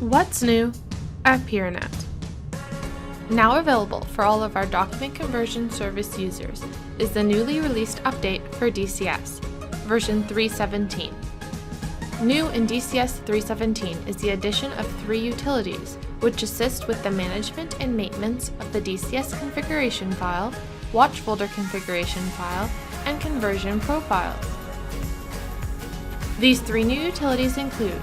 What's new at Peernet? Now available for all of our document conversion service users is the newly released update for DCS, version 3.17. New in DCS 3.17 is the addition of 3 utilities which assist with the management and maintenance of the DCS configuration file, watch folder configuration file, and conversion profiles. These 3 new utilities include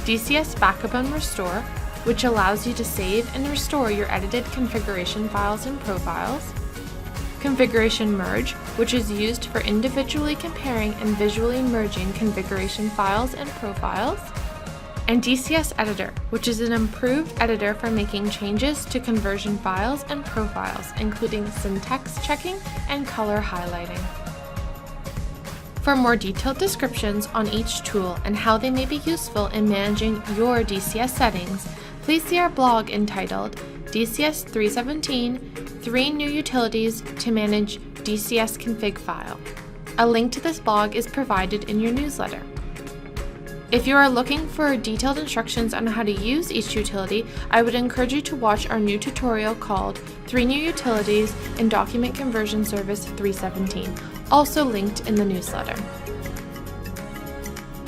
DCS Backup and Restore, which allows you to save and restore your edited configuration files and profiles, Configuration Merge, which is used for individually comparing and visually merging configuration files and profiles, and DCS Editor, which is an improved editor for making changes to conversion files and profiles, including syntax checking and color highlighting. For more detailed descriptions on each tool and how they may be useful in managing your DCS settings, please see our blog entitled DCS 3.17 3 New Utilities to Manage DCS Config File. A link to this blog is provided in your newsletter. If you are looking for detailed instructions on how to use each utility, I would encourage you to watch our new tutorial called 3 New Utilities in Document Conversion Service 3.17, also linked in the newsletter.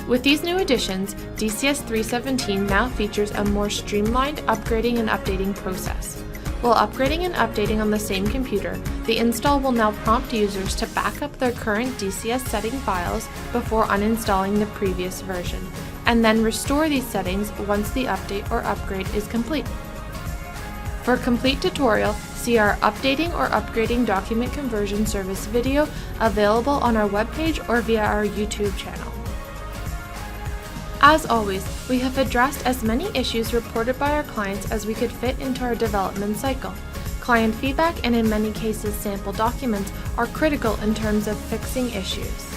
With these new additions, DCS 3.17 now features a more streamlined upgrading and updating process. While upgrading and updating on the same computer, the install will now prompt users to back up their current DCS setting files before uninstalling the previous version, and then restore these settings once the update or upgrade is complete. For a complete tutorial, see our Updating or Upgrading Document Conversion Service video available on our webpage or via our YouTube channel. As always, we have addressed as many issues reported by our clients as we could fit into our development cycle. Client feedback and in many cases sample documents are critical in terms of fixing issues.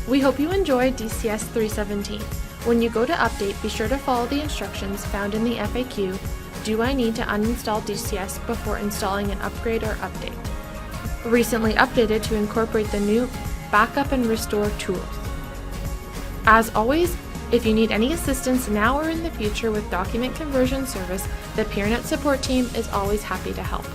We hope you enjoyed DCS 3.17. When you go to update, be sure to follow the instructions found in the FAQ. Do I need to uninstall DCS before installing an upgrade or update? Recently updated to incorporate the new Backup and Restore tools. As always, if you need any assistance now or in the future with document conversion service, the Peernet support team is always happy to help.